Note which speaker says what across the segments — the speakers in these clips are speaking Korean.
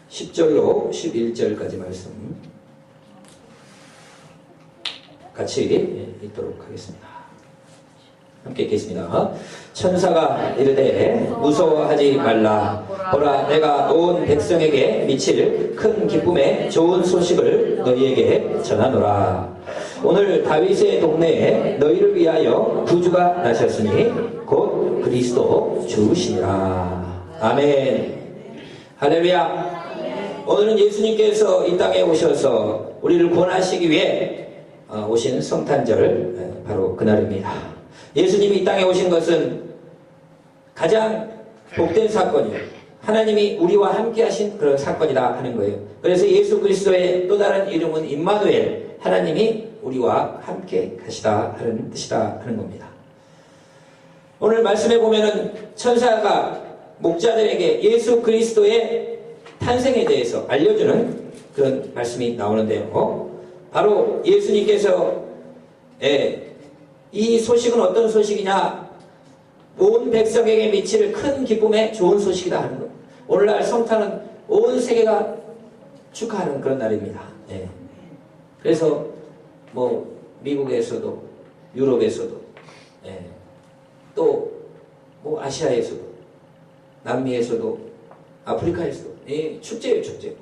Speaker 1: 10절로 11절까지 말씀 같이 읽도록 하겠습니다. 함께 읽겠습니다. 천사가 이르되 무서워하지 말라. 보라, 내가 온 백성에게 미칠 큰 기쁨의 좋은 소식을 너희에게 전하노라. 오늘 다윗의 동네에 너희를 위하여 구주가 나셨으니 곧 그리스도 주시니라. 아멘. 할렐루야. 오늘은 예수님께서 이 땅에 오셔서 우리를 구원하시기 위해 오신 성탄절, 바로 그날입니다. 예수님이 이 땅에 오신 것은 가장 복된 사건이에요. 하나님이 우리와 함께 하신 그런 사건이다 하는 거예요. 그래서 예수 그리스도의 또 다른 이름은 임마누엘, 하나님이 우리와 함께 하시다 하는 뜻이다 하는 겁니다. 오늘 말씀에 보면은 천사가 목자들에게 예수 그리스도의 탄생에 대해서 알려주는 그런 말씀이 나오는데요. 바로 예수님께서 이 소식은 어떤 소식이냐? 온 백성에게 미칠 큰 기쁨의 좋은 소식이다 하는 것. 오늘날 성탄은 온 세계가 축하하는 그런 날입니다. 그래서 뭐 미국에서도 유럽에서도 또 뭐 아시아에서도 남미에서도 아프리카에서도 축제예요, 축제.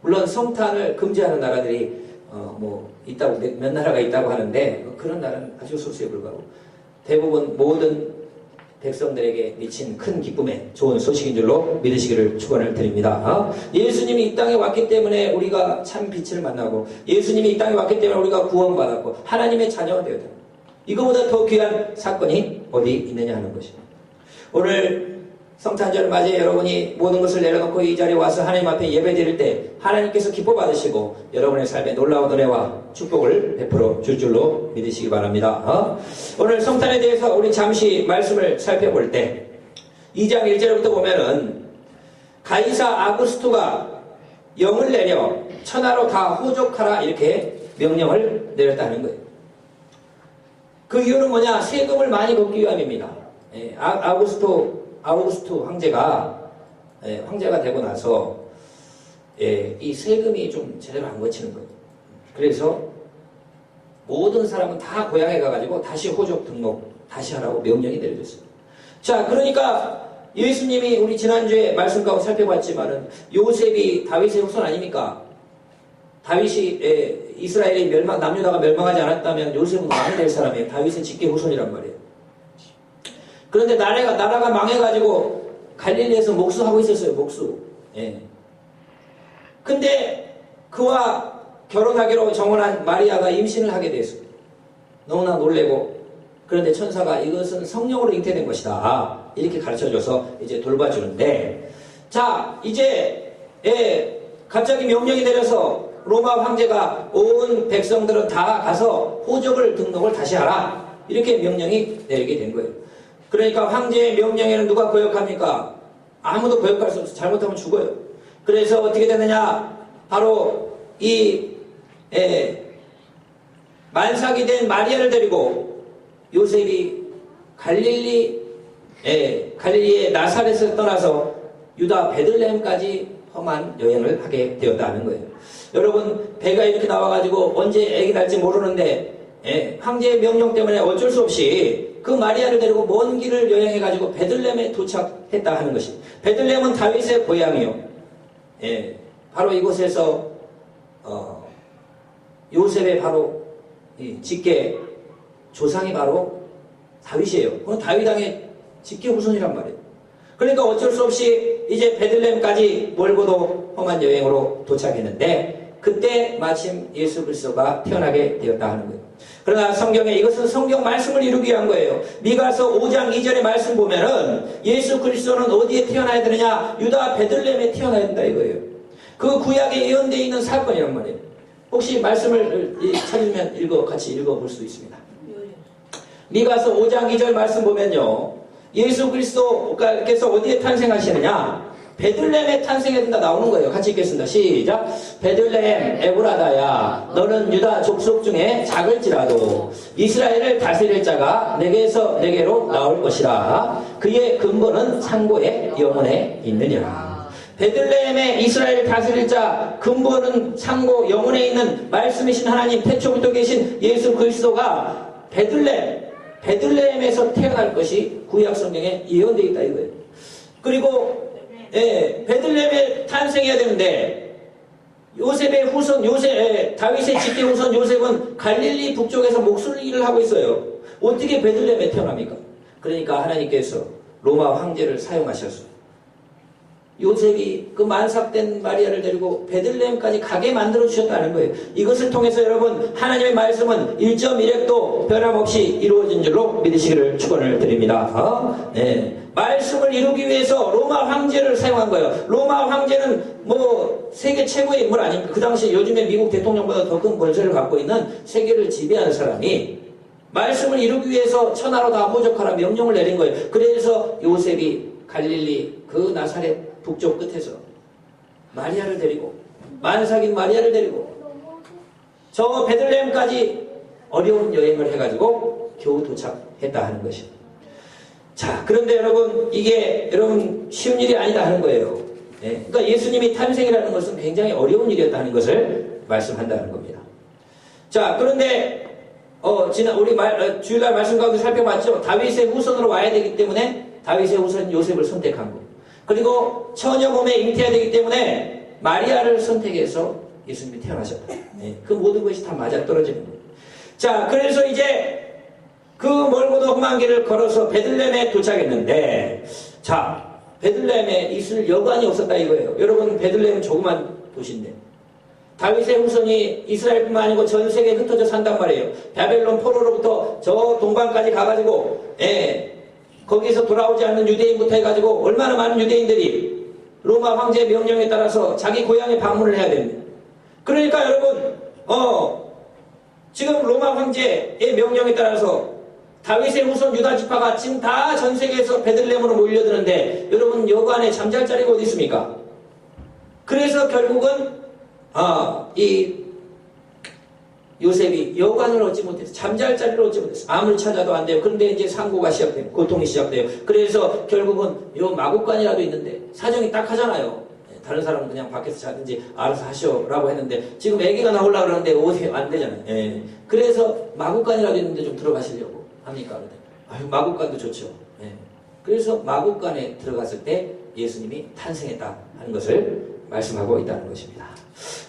Speaker 1: 물론 성탄을 금지하는 나라들이 뭐 있다고, 몇 나라가 있다고 하는데 그런 나라는 아주 소수에 불과하고 대부분 모든 백성들에게 미친 큰 기쁨의 좋은 소식인 줄로 믿으시기를 축원을 드립니다. 예수님이 이 땅에 왔기 때문에 우리가 참 빛을 만나고, 예수님이 이 땅에 왔기 때문에 우리가 구원받았고 하나님의 자녀가 되었다. 이거보다 더 귀한 사건이 어디 있느냐 하는 것입니다. 오늘 성탄절을 맞이해 여러분이 모든 것을 내려놓고 이 자리에 와서 하나님 앞에 예배드릴 때 하나님께서 기뻐 받으시고 여러분의 삶에 놀라운 은혜와 축복을 베풀어 줄 줄로 믿으시기 바랍니다. 오늘 성탄에 대해서 우리 잠시 말씀을 살펴볼 때 2장 1절부터 보면은 가이사 아구스토가 영을 내려 천하로 다 호족하라 이렇게 명령을 내렸다는 거예요. 그 이유는 뭐냐? 세금을 많이 걷기 위함입니다. 아우구스토 황제가 되고 나서 이 세금이 좀 제대로 안 거치는 거예요. 그래서 모든 사람은 다 고향에 가가지고 다시 호족 등록 다시 하라고 명령이 내려졌어요. 자, 그러니까 예수님이 우리 지난주에 말씀 가운데 살펴봤지만은 요셉이 다윗의 후손 아닙니까? 다윗이 이스라엘이 남유다가 멸망하지 않았다면 요셉은 왕이 될 사람이에요. 다윗은 직계 후손이란 말이에요. 그런데 나라가 망해가지고 갈릴리에서 목수하고 있었어요. 목수. 근데 그와 결혼하기로 정혼한 마리아가 임신을 하게 됐어요. 너무나 놀래고, 그런데 천사가 이것은 성령으로 잉태된 것이다 이렇게 가르쳐줘서 이제 돌봐주는데, 자 이제 갑자기 명령이 내려서 로마 황제가 온 백성들은 다 가서 호족을 등록을 다시 하라 이렇게 명령이 내리게 된 거예요. 그러니까 황제의 명령에는 누가 거역합니까? 아무도 거역할 수 없어. 잘못하면 죽어요. 그래서 어떻게 되느냐? 바로 이 만삭이 된 마리아를 데리고 요셉이 갈릴리의 나사렛에서 떠나서 유다 베들레헴까지 험한 여행을 하게 되었다는 거예요. 여러분, 배가 이렇게 나와가지고 언제 애기 날지 모르는데 황제의 명령 때문에 어쩔 수 없이 그 마리아를 데리고 먼 길을 여행해가지고 베들레헴에 도착했다 하는 것입니다. 베들레헴은 다윗의 고향이요. 바로 이곳에서 요셉의 바로 직계 조상이 바로 다윗이에요. 그건 다윗 왕의 직계 후손이란 말이에요. 그러니까 어쩔 수 없이 이제 베들레헴까지 멀고도 험한 여행으로 도착했는데 그때 마침 예수 그리스도가 태어나게 되었다 하는 거예요. 그러나 성경에 이것은 성경 말씀을 이루기 위한 거예요. 미가서 5장 2절의 말씀 보면은 예수 그리스도는 어디에 태어나야 되느냐? 유다 베들레헴에 태어나야 된다 이거예요. 그 구약에 예언되어 있는 사건이란 말이에요. 혹시 말씀을 찾으면 같이 읽어볼 수 있습니다. 미가서 5장 2절 말씀 보면요, 예수 그리스도께서 어디에 탄생하시느냐? 베들레헴에 탄생해야 된다 나오는 거예요. 같이 읽겠습니다. 시작. 베들레헴 에브라다야 너는 유다 족속 중에 작을지라도 이스라엘을 다스릴 자가 내게로 나올 것이라. 그의 근본은 창고에 영원에 있느니라. 베들레헴에 이스라엘을 다스릴 자 근본은 창고 영원에 있는 말씀이신 하나님 태초부터 계신 예수 그리스도가 베들레헴에서 태어날 것이 구약 성경에 예언되어 있다 이거예요. 그리고 베들레헴에 탄생해야 되는데 요셉의 후손 다윗의 직계 후손 요셉은 갈릴리 북쪽에서 목술일을 하고 있어요. 어떻게 베들레헴에 태어납니까? 그러니까 하나님께서 로마 황제를 사용하셨어요. 요셉이 그 만삭된 마리아를 데리고 베들레헴까지 가게 만들어 주셨다는 거예요. 이것을 통해서 여러분 하나님의 말씀은 1.1획도 변함없이 이루어진 줄로 믿으시기를 축원을 드립니다. 말씀을 이루기 위해서 로마 황제를 사용한 거예요. 로마 황제는 뭐 세계 최고의 인물 아닙니까? 그 당시 요즘에 미국 대통령보다 더 큰 권세를 갖고 있는 세계를 지배하는 사람이 말씀을 이루기 위해서 천하로 다 호적하라 명령을 내린 거예요. 그래서 요셉이 갈릴리 그 나사렛 북쪽 끝에서 마리아를 데리고 만삭인 마리아를 데리고 저 베들레헴까지 어려운 여행을 해가지고 겨우 도착했다 하는 것입니다. 자, 그런데 여러분 이게 여러분 쉬운 일이 아니다 하는 거예요. 그러니까 예수님이 탄생이라는 것은 굉장히 어려운 일이었다는 것을 말씀한다는 겁니다. 자, 그런데 지난 우리 주일날 말씀 가운데 살펴봤죠. 다윗의 후손으로 와야 되기 때문에 다윗의 후손 요셉을 선택한 거. 그리고 처녀 몸에 잉태해야 되기 때문에 마리아를 선택해서 예수님이 태어나셨다. 그 모든 것이 다 맞아떨어지는 거예요. 자, 그래서 이제 그 멀고도 험한 길을 걸어서 베들레헴에 도착했는데, 자, 베들레헴에 있을 여관이 없었다 이거예요. 여러분 베들레헴은 조그만 도시인데 다윗의 후손이 이스라엘뿐만 아니고 전 세계에 흩어져 산단 말이에요. 바벨론 포로로부터 저 동방까지 가가지고 거기에서 돌아오지 않는 유대인부터 해가지고 얼마나 많은 유대인들이 로마 황제의 명령에 따라서 자기 고향에 방문을 해야 됩니다. 그러니까 여러분 지금 로마 황제의 명령에 따라서 다윗의 후손 유다 지파가 지금 다 전 세계에서 베들레헴으로 몰려드는데 여러분 여관에 잠잘 자리가 어디 있습니까? 그래서 결국은 이 요셉이 여관을 얻지 못해서 잠잘 자리를 얻지 못해서 아무리 찾아도 안 돼요. 그런데 이제 상고가 시작돼요. 고통이 시작돼요. 그래서 결국은 요 마곡간이라도 있는데 사정이 딱 하잖아요. 다른 사람은 그냥 밖에서 자든지 알아서 하시오라고 했는데 지금 애기가 나오려고 그러는데 어디 안 되잖아요. 그래서 마곡간이라도 있는데 좀 들어가시려고 합니까? 아유, 마곡간도 좋죠. 그래서 마곡간에 들어갔을 때 예수님이 탄생했다 하는 것을 말씀하고 있다는 것입니다.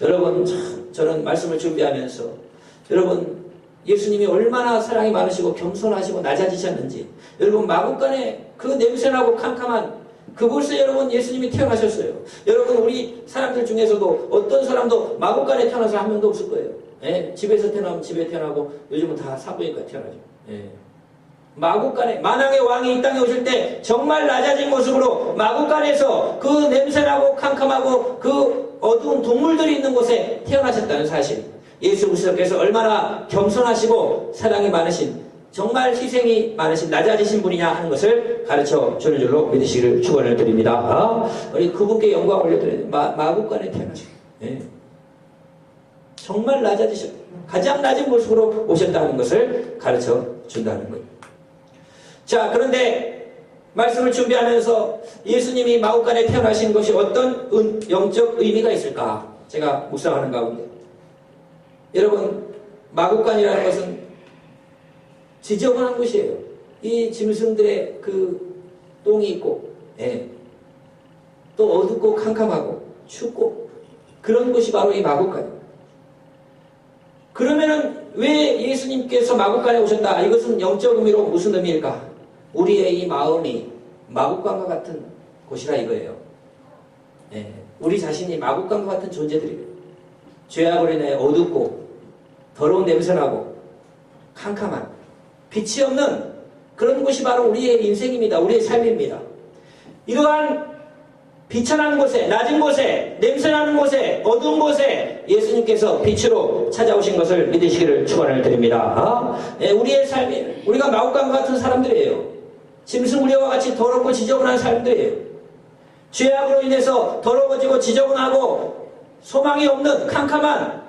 Speaker 1: 여러분 저는 말씀을 준비하면서 여러분 예수님이 얼마나 사랑이 많으시고 겸손하시고 낮아지셨는지 여러분 마곡간에 그 냄새나고 캄캄한 그곳에 여러분 예수님이 태어나셨어요. 여러분 우리 사람들 중에서도 어떤 사람도 마곡간에 태어나서 한 명도 없을 거예요. 집에서 태어나면 집에 태어나고 요즘은 다 산부인과에 태어나죠. 마곡간에 만왕의 왕이 이 땅에 오실 때 정말 낮아진 모습으로 마곡간에서 그 냄새나고 캄캄하고 그 어두운 동물들이 있는 곳에 태어나셨다는 사실, 예수 그리스도께서 얼마나 겸손하시고 사랑이 많으신 정말 희생이 많으신 낮아지신 분이냐 하는 것을 가르쳐 주는 줄로 믿으시기를 축원을 드립니다. 우리 그분께 영광 올려드려야 돼요. 마곡간에 태어나셨어요. 정말 낮아지셨다. 가장 낮은 모습으로 오셨다는 것을 가르쳐 준다는 거예요. 자, 그런데 말씀을 준비하면서 예수님이 마곡간에 태어나신 것이 어떤 영적 의미가 있을까? 제가 묵상하는 가운데 여러분 마곡간이라는 것은 지저분한 곳이에요. 이 짐승들의 그 똥이 있고 또 어둡고 캄캄하고 춥고 그런 곳이 바로 이 마곡간이에요. 그러면은 왜 예수님께서 마곡간에 오셨다? 이것은 영적 의미로 무슨 의미일까? 우리의 이 마음이 마곡간과 같은 곳이라 이거예요. 우리 자신이 마곡간과 같은 존재들이에요. 죄악으로 인해 어둡고 더러운 냄새나고 캄캄한 빛이 없는 그런 곳이 바로 우리의 인생입니다. 우리의 삶입니다. 이러한 비천한 곳에, 낮은 곳에, 냄새나는 곳에, 어두운 곳에 예수님께서 빛으로 찾아오신 것을 믿으시기를 축원을 드립니다. 우리의 삶이 우리가 마곡간과 같은 사람들이에요. 짐승 우리와 같이 더럽고 지저분한 사람들이에요. 죄악으로 인해서 더러워지고 지저분하고 소망이 없는 캄캄한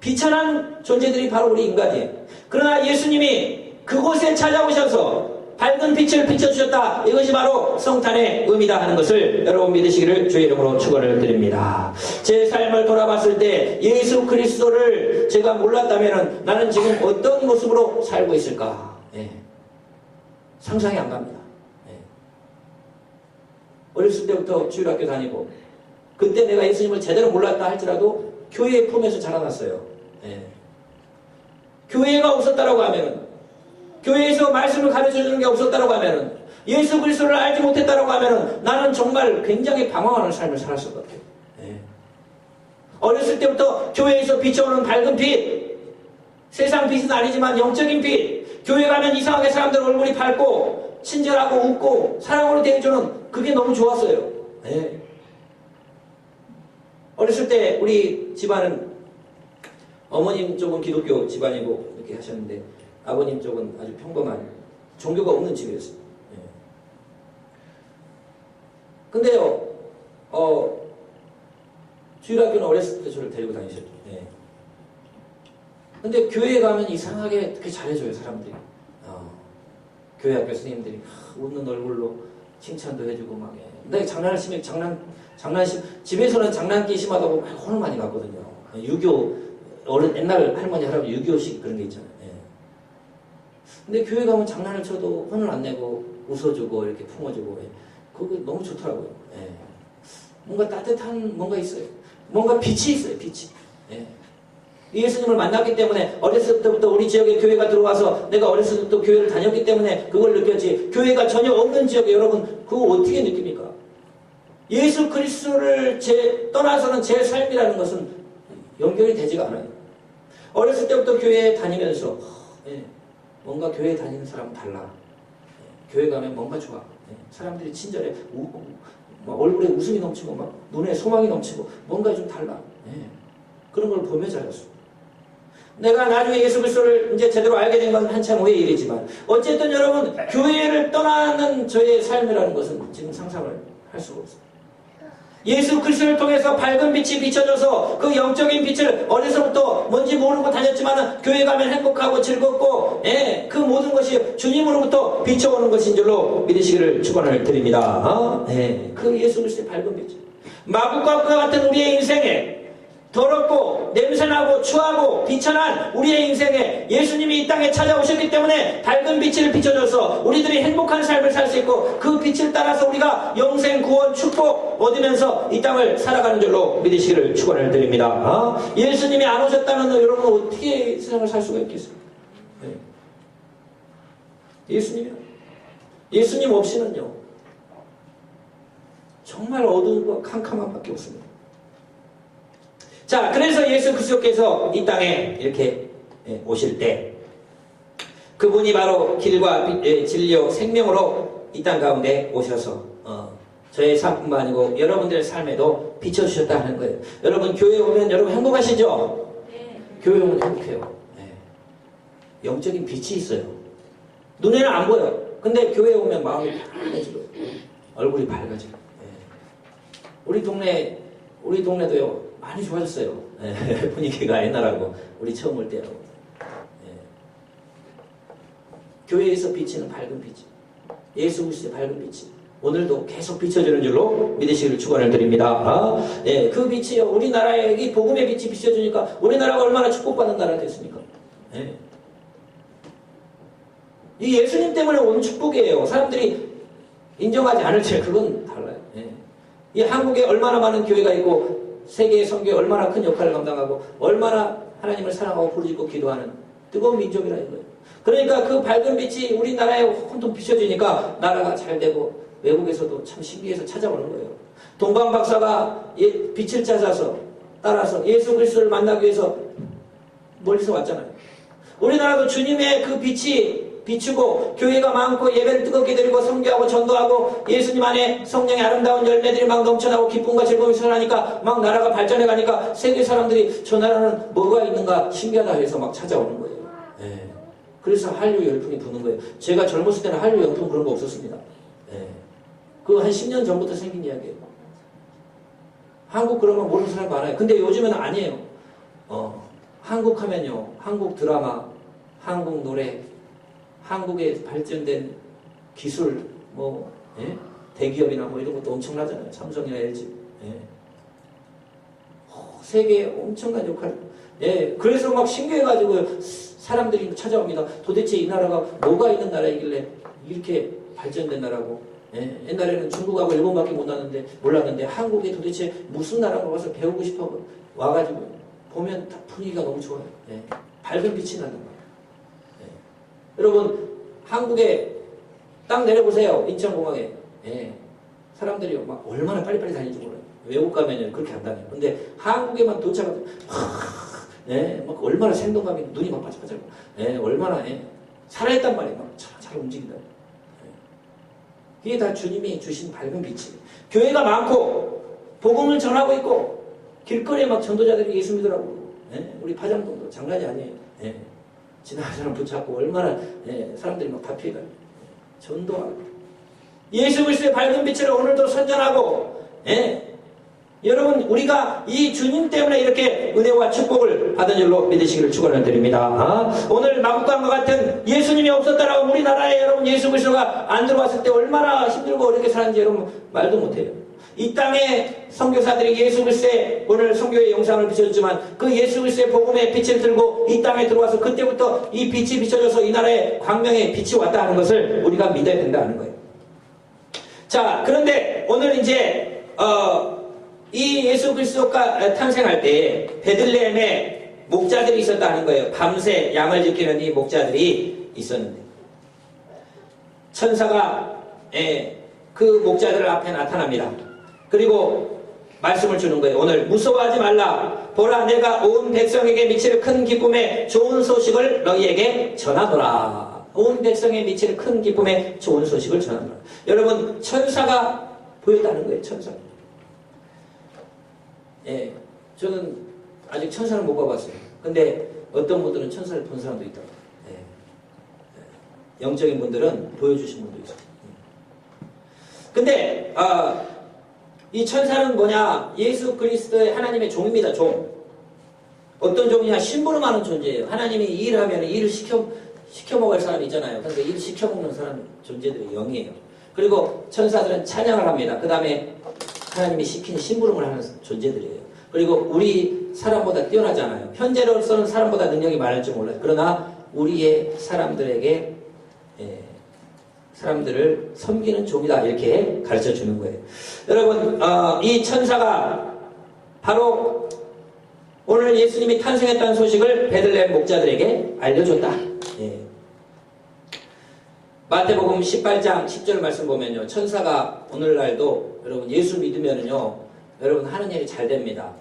Speaker 1: 비천한 존재들이 바로 우리 인간이에요. 그러나 예수님이 그곳에 찾아오셔서 밝은 빛을 비춰주셨다. 이것이 바로 성탄의 의미다 하는 것을 여러분 믿으시기를 주의 이름으로 축원을 드립니다. 제 삶을 돌아봤을 때 예수 그리스도를 제가 몰랐다면 나는 지금 어떤 모습으로 살고 있을까? 예. 상상이 안 갑니다. 예. 어렸을 때부터 주일학교 다니고 그때 내가 예수님을 제대로 몰랐다 할지라도 교회의 품에서 자라났어요. 예. 교회가 없었다라고 하면은, 교회에서 말씀을 가르쳐주는 게 없었다라고 하면은, 예수 그리스도를 알지 못했다라고 하면은 나는 정말 굉장히 방황하는 삶을 살았을 것 같아요. 예. 어렸을 때부터 교회에서 비춰오는 밝은 빛, 세상 빛은 아니지만 영적인 빛, 교회 가면 이상하게 사람들 얼굴이 밝고 친절하고 웃고 사랑으로 대해주는 그게 너무 좋았어요. 예. 어렸을 때 우리 집안은 어머님 쪽은 기독교 집안이고 이렇게 하셨는데 아버님 쪽은 아주 평범한 종교가 없는 집이었어요. 예. 근데요, 주일학교는 어렸을 때 저를 데리고 다니셨죠. 예. 근데 교회에 가면 이상하게 그렇게 잘해줘요, 사람들이. 교회 학교 선생님들이 웃는 얼굴로 칭찬도 해주고 막. 예. 근데 장난심, 집에서는 장난기 심하다고 혼을 많이 갔거든요. 유교, 옛날 할머니, 할아버지 유교식 그런 게 있잖아요. 예. 근데 교회 가면 장난을 쳐도 혼을 안 내고 웃어주고 이렇게 품어주고. 예. 그거 너무 좋더라고요. 예. 뭔가 따뜻한 뭔가 있어요. 뭔가 빛이 있어요, 빛이. 예. 예수님을 만났기 때문에 어렸을 때부터 우리 지역에 교회가 들어와서 내가 어렸을 때부터 교회를 다녔기 때문에 그걸 느꼈지. 교회가 전혀 없는 지역에 여러분 그거 어떻게 느낍니까? 예수 그리스도를 떠나서는 제 삶이라는 것은 연결이 되지가 않아요. 어렸을 때부터 교회에 다니면서 뭔가 교회에 다니는 사람은 달라. 교회 가면 뭔가 좋아. 사람들이 친절해. 얼굴에 웃음이 넘치고 막 눈에 소망이 넘치고 뭔가 좀 달라. 그런 걸 보며 자랐어. 내가 나중에 예수 그리스도를 이제 제대로 알게 된 건 한참 후의 일이지만 어쨌든 여러분 교회를 떠나는 저의 삶이라는 것은 지금 상상을 할 수가 없어요. 예수 그리스도를 통해서 밝은 빛이 비춰져서 그 영적인 빛을 어려서부터 뭔지 모르고 다녔지만 교회 가면 행복하고 즐겁고 그 모든 것이 주님으로부터 비춰오는 것인 줄로 믿으시기를 축원을 드립니다. 그 예수 그리스도의 밝은 빛, 마구과 같은 우리의 인생에 더럽고 냄새나고 추하고 비천한 우리의 인생에 예수님이 이 땅에 찾아오셨기 때문에 밝은 빛을 비춰줘서 우리들이 행복한 삶을 살 수 있고 그 빛을 따라서 우리가 영생 구원 축복 얻으면서 이 땅을 살아가는 줄로 믿으시기를 축원을 드립니다. 예수님이 안 오셨다면 여러분 어떻게 세상을 살 수가 있겠어요? 예수님 없이는요 정말 어두운 거 캄캄한 밖에 없습니다. 자, 그래서 예수 그리스도께서 이 땅에 이렇게 오실 때 그분이 바로 길과 진리요 생명으로 이 땅 가운데 오셔서 저의 삶뿐만 아니고 여러분들의 삶에도 비춰주셨다 하는 거예요. 여러분 교회 오면 여러분 행복하시죠? 네. 교회 오면 행복해요. 네. 영적인 빛이 있어요. 눈에는 안 보여. 근데 교회 오면 마음이 밝아지고 얼굴이 밝아지고. 네. 우리 동네도요. 많이 좋아졌어요. 분위기가 옛날하고 우리 처음 올 때하고. 교회에서 비치는 밝은 빛, 예수 그리스도의 밝은 빛이 오늘도 계속 비춰주는 줄로 믿으시기를 축원을 드립니다. 그 빛이 우리나라에 이 복음의 빛이 비춰주니까 우리나라가 얼마나 축복받는 나라가 됐습니까? 이 예수님 때문에 온 축복이에요. 사람들이 인정하지 않을지 그건 달라요. 이 한국에 얼마나 많은 교회가 있고 세계의 선교에 얼마나 큰 역할을 감당하고 얼마나 하나님을 사랑하고 부르짖고 기도하는 뜨거운 민족이라 이거예요. 그러니까 그 밝은 빛이 우리나라에 혼돈 비춰지니까 나라가 잘 되고 외국에서도 참 신기해서 찾아오는 거예요. 동방 박사가 빛을 찾아서 따라서 예수 그리스도를 만나기 위해서 멀리서 왔잖아요. 우리나라도 주님의 그 빛이 비추고 교회가 많고 예배를 뜨겁게 드리고 선교하고 전도하고 예수님 안에 성령의 아름다운 열매들이 막 넘쳐나고 기쁨과 즐거움이 선하니까 막 나라가 발전해 가니까 세계 사람들이 저 나라는 뭐가 있는가 신기하다 해서 막 찾아오는 거예요. 그래서 한류 열풍이 부는 거예요. 제가 젊었을 때는 한류 열풍 그런 거 없었습니다. 그거 한 10년 전부터 생긴 이야기예요. 한국 그러면 모르는 사람 많아요. 근데 요즘은 아니에요. 한국 하면요. 한국 드라마, 한국 노래, 한국의 발전된 기술, 뭐, 예? 대기업이나 뭐 이런 것도 엄청나잖아요. 삼성이나 LG. 예. 세계에 엄청난 역할. 예. 그래서 막 신기해가지고 사람들이 찾아옵니다. 도대체 이 나라가 뭐가 있는 나라이길래 이렇게 발전된 나라고. 예. 옛날에는 중국하고 일본밖에 몰랐는데 한국이 도대체 무슨 나라가 와서 배우고 싶어 와가지고 보면 다 분위기가 너무 좋아요. 예. 밝은 빛이 나는 거예요. 예. 여러분 한국에 딱 내려보세요. 인천공항에. 예. 사람들이 막 얼마나 빨리빨리 다니는지 몰라요. 외국 가면은 그렇게 안 다녀요. 근데 한국에만 도착하면 예, 막 얼마나 생동감이 눈이 막 반짝반짝. 예, 얼마나 살아있단 말이에요. 막 잘 움직인다. 예. 이게 다 주님이 주신 밝은 빛이에요. 교회가 많고 복음을 전하고 있고 길거리에 막 전도자들이 예수 믿으라고. 예, 우리 파장동도 장난이 아니에요. 예. 지나가는 사람 붙잡고 얼마나 사람들이 막 다 피해가요. 전도하고 예수 그리스도의 밝은 빛을 오늘도 선전하고 여러분 우리가 이 주님 때문에 이렇게 은혜와 축복을 받은 줄로 믿으시기를 축원드립니다. 오늘 마국간과 같은 예수님이 없었다라고 우리나라에 여러분 예수 그리스도가 안 들어왔을 때 얼마나 힘들고 어렵게 사는지 여러분 말도 못해요. 이 땅에 선교사들이 예수 그리스도의 오늘 선교의 영상을 비춰줬지만 그 예수 그리스도의 복음의 빛을 들고 이 땅에 들어와서 그때부터 이 빛이 비춰져서 이 나라에 광명의 빛이 왔다 하는 것을 우리가 믿어야 된다는 거예요. 자, 그런데 오늘 이제 이 예수 그리스도가 탄생할 때 베들레헴에 목자들이 있었다는 거예요. 밤새 양을 지키는 이 목자들이 있었는데 천사가 그 목자들 앞에 나타납니다. 그리고 말씀을 주는 거예요. 오늘 무서워하지 말라. 보라 내가 온 백성에게 미칠 큰 기쁨의 좋은 소식을 너희에게 전하노라. 온 백성에 미칠 큰 기쁨의 좋은 소식을 전하노라. 여러분 천사가 보였다는 거예요. 천사. 예, 저는 아직 천사를 못 봐봤어요. 근데 어떤 분들은 천사를 본 사람도 있다고. 영적인 분들은 보여주신 분도 있어요. 근데 이 천사는 뭐냐? 예수 그리스도의 하나님의 종입니다. 종. 어떤 종이냐? 심부름하는 존재예요. 하나님이 일하면 일을 시켜 먹을 사람이 있잖아요. 그러니까 일을 시켜 먹는 사람 존재들이 영이에요. 그리고 천사들은 찬양을 합니다. 그 다음에 하나님이 시킨 심부름을 하는 존재들이에요. 그리고 우리 사람보다 뛰어나잖아요. 현재로서는 사람보다 능력이 많을지 몰라요. 그러나 우리의 사람들에게 사람들을 섬기는 종이다 이렇게 가르쳐 주는 거예요. 여러분 이 천사가 바로 오늘 예수님이 탄생했다는 소식을 베들레헴 목자들에게 알려줬다. 마태복음 18장 10절 말씀 보면요. 천사가 오늘날도 여러분 예수 믿으면은요. 여러분 하는 일이 잘 됩니다.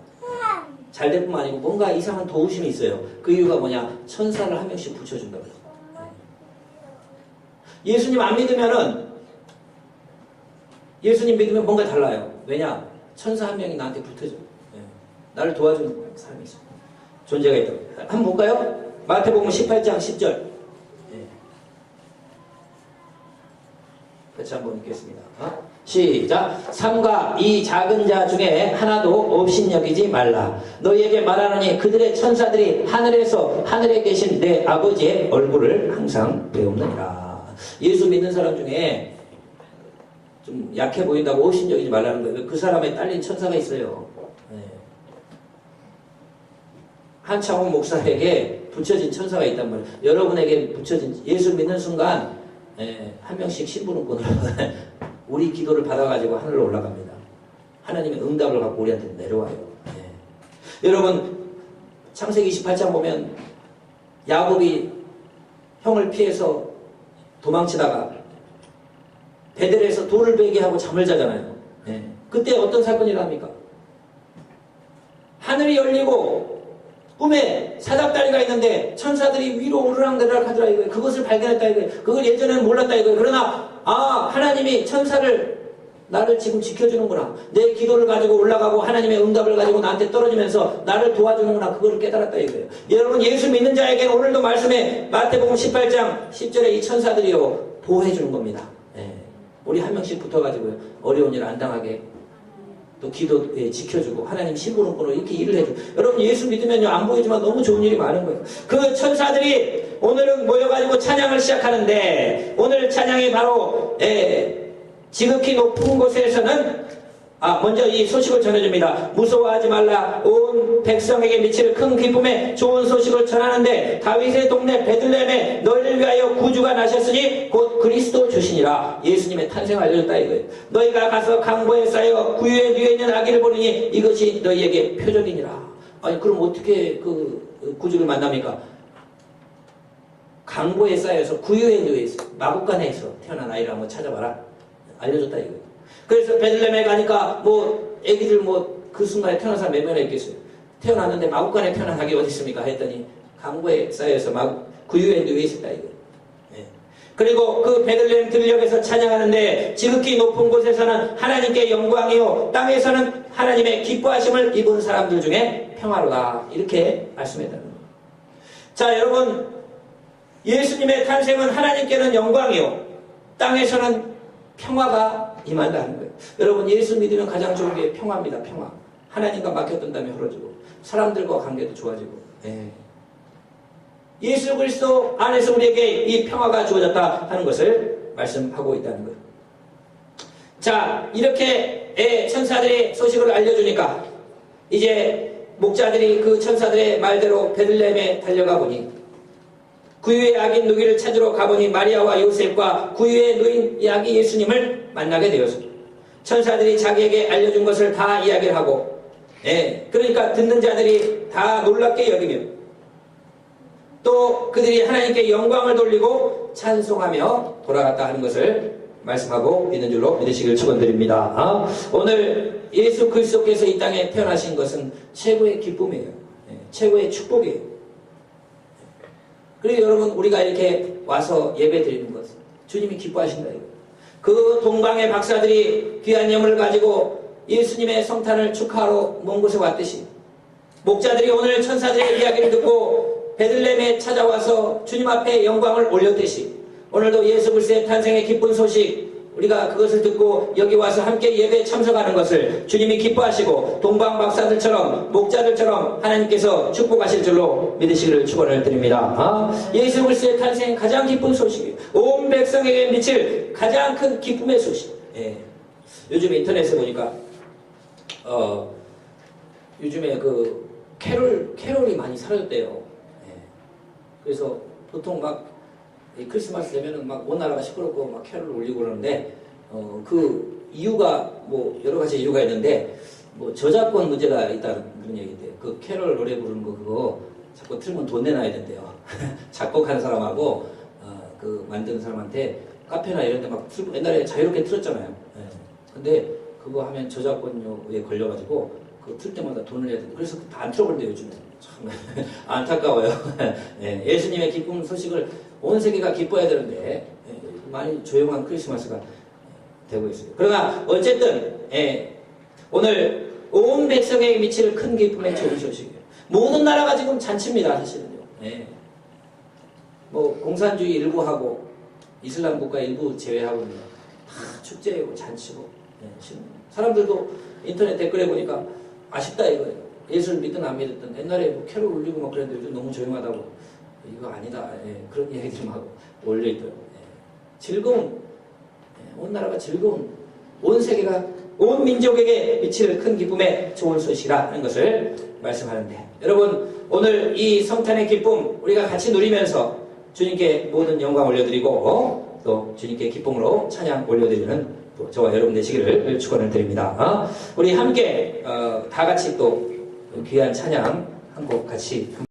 Speaker 1: 잘 될 뿐만 아니고 뭔가 이상한 도우심이 있어요. 그 이유가 뭐냐? 천사를 한 명씩 붙여준다고 해요. 예수님 안 믿으면은 예수님 믿으면 뭔가 달라요. 왜냐? 천사 한 명이 나한테 붙어줘. 나를 도와주는 사람이 있어. 존재가 있다고. 한번 볼까요? 마태복음 18장 10절. 같이 한번 읽겠습니다. 시작. 삼가 이 작은 자 중에 하나도 업신여기지 말라. 너희에게 말하노니 그들의 천사들이 하늘에 계신 내 아버지의 얼굴을 항상 배우느니라. 예수 믿는 사람 중에 좀 약해 보인다고 업신여기지 말라는 거예요. 그 사람에 딸린 천사가 있어요. 한창훈 목사에게 붙여진 천사가 있단 말이에요. 여러분에게 붙여진 예수 믿는 순간 한 명씩 심부름꾼으로 우리 기도를 받아가지고 하늘로 올라갑니다. 하나님의 응답을 갖고 우리한테 내려와요. 여러분 창세기 28장 보면 야곱이 형을 피해서 도망치다가 베델에서 돌을 베게 하고 잠을 자잖아요. 그때 어떤 사건이 일어납니까? 하늘이 열리고 꿈에 사닥다리가 있는데 천사들이 위로 오르락내리락 하더라 이거예요. 그것을 발견했다 이거예요. 그걸 예전에는 몰랐다 이거예요. 그러나 하나님이 천사를 나를 지금 지켜주는구나. 내 기도를 가지고 올라가고 하나님의 응답을 가지고 나한테 떨어지면서 나를 도와주는구나. 그걸 깨달았다 이거예요. 여러분 예수 믿는 자에게는 오늘도 말씀에 마태복음 18장 10절에 이 천사들이요 보호해 주는 겁니다. 우리 한 명씩 붙어가지고요. 어려운 일 안 당하게 또 기도에 지켜주고 하나님 심부름꾼으로 이렇게 일을 해줘. 여러분 예수 믿으면요 안 보이지만 너무 좋은 일이 많은 거예요. 그 천사들이 오늘은 모여가지고 찬양을 시작하는데 오늘 찬양이 바로 지극히 높은 곳에서는 먼저 이 소식을 전해줍니다. 무서워하지 말라. 온 백성에게 미칠 큰 기쁨에 좋은 소식을 전하는데 다윗의 동네 베들레헴에 너희를 위하여 구주가 나셨으니 곧 그리스도 주시니라. 예수님의 탄생을 알려줬다 이거예요. 너희가 가서 강보에 쌓여 구유에 누워 있는 아기를 보느니 이것이 너희에게 표적이니라. 아니 그럼 어떻게 그 구주를 만납니까? 강보에 쌓여서 구유에 누워 있어. 마구간에서 태어난 아이를 한번 찾아봐라. 알려줬다 이거예요. 그래서 베들레헴에 가니까 애기들 그 순간에 태어난 사람 몇 명이나 있겠어요. 태어났는데 마구간에 태어난 아기 어디 있습니까? 했더니 강보에 쌓여서 구유에 누워 있었다 이거. 그리고 그 베들레헴 들녘에서 찬양하는데 지극히 높은 곳에서는 하나님께 영광이요 땅에서는 하나님의 기뻐하심을 입은 사람들 중에 평화로다 이렇게 말씀했다는 거예요. 자 여러분 예수님의 탄생은 하나님께는 영광이요 땅에서는 평화가 임한다는 거예요. 여러분 예수 믿으면 가장 좋은 게 평화입니다. 평화. 하나님과 맡겼던 다음에 흐려지고 사람들과 관계도 좋아지고 예수 그리스도 안에서 우리에게 이 평화가 주어졌다 하는 것을 말씀하고 있다는 거예요. 자 이렇게 천사들이 소식을 알려주니까 이제 목자들이 그 천사들의 말대로 베들레헴에 달려가 보니 구유의 아기 누이를 찾으러 가보니 마리아와 요셉과 구유에 누인 이 아기 예수님을 만나게 되었습니다. 천사들이 자기에게 알려준 것을 다 이야기를 하고 그러니까 듣는 자들이 다 놀랍게 여기며 또 그들이 하나님께 영광을 돌리고 찬송하며 돌아갔다 하는 것을 말씀하고 있는 줄로 믿으시길 축원드립니다. 오늘 예수 그리스도께서 이 땅에 태어나신 것은 최고의 기쁨이에요. 최고의 축복이에요. 그리고 여러분 우리가 이렇게 와서 예배 드리는 것 주님이 기뻐하신다 이거. 그 동방의 박사들이 귀한 예물을 가지고 예수님의 성탄을 축하하러 먼 곳에 왔듯이 목자들이 오늘 천사들의 이야기를 듣고 베들레헴에 찾아와서 주님 앞에 영광을 올렸듯이 오늘도 예수 그리스도의 탄생의 기쁜 소식 우리가 그것을 듣고 여기 와서 함께 예배에 참석하는 것을 주님이 기뻐하시고 동방 박사들처럼 목자들처럼 하나님께서 축복하실 줄로 믿으시기를 축원을 드립니다. 예수 그리스도의 탄생 가장 기쁜 소식이에요. 온 백성에게 미칠 가장 큰 기쁨의 소식. 요즘에 인터넷에 보니까 요즘에 그 캐롤이 많이 사라졌대요. 그래서 보통 크리스마스 되면은 온 나라가 시끄럽고 캐롤을 울리고 그러는데 그 이유가 여러 가지 이유가 있는데 저작권 문제가 있다는 그런 얘기인데 그 캐롤 노래 부르는 거 그거 자꾸 틀면 돈 내놔야 된대요. 작곡하는 사람하고 그 만드는 사람한테 카페나 이런 데 틀고 옛날에 자유롭게 틀었잖아요. 근데 그거 하면 저작권료에 걸려가지고 그거 틀 때마다 돈을 내야 된다. 그래서 다 안 틀어버린대요 요즘에. 참 안타까워요. 예수님의 기쁨 소식을 온 세계가 기뻐해야 되는데 많이 조용한 크리스마스가 되고 있어요. 그러나 어쨌든 오늘 온 백성에게 미칠 큰 기쁨의 좋은 소식이에요. 모든 나라가 지금 잔치입니다. 사실은요. 공산주의 일부 하고 이슬람 국가 일부 제외하고는 다 축제이고 잔치고 사람들도 인터넷 댓글에 보니까 아쉽다 이거예요. 예수를 믿든 안 믿든 옛날에 캐롤 울리고 그랬는데 요즘 너무 조용하다고 이거 아니다. 그런 얘기들 올려있더라고요. 즐거운 온 나라가 즐거운 온 세계가 온 민족에게 미칠 큰 기쁨의 좋은 소식이라는 것을 말씀하는데 여러분 오늘 이 성탄의 기쁨 우리가 같이 누리면서 주님께 모든 영광 올려드리고 또 주님께 기쁨으로 찬양 올려드리는 또 저와 여러분 되시기를 축원을 드립니다. 우리 함께 다 같이 또 귀한 찬양 한 곡 같이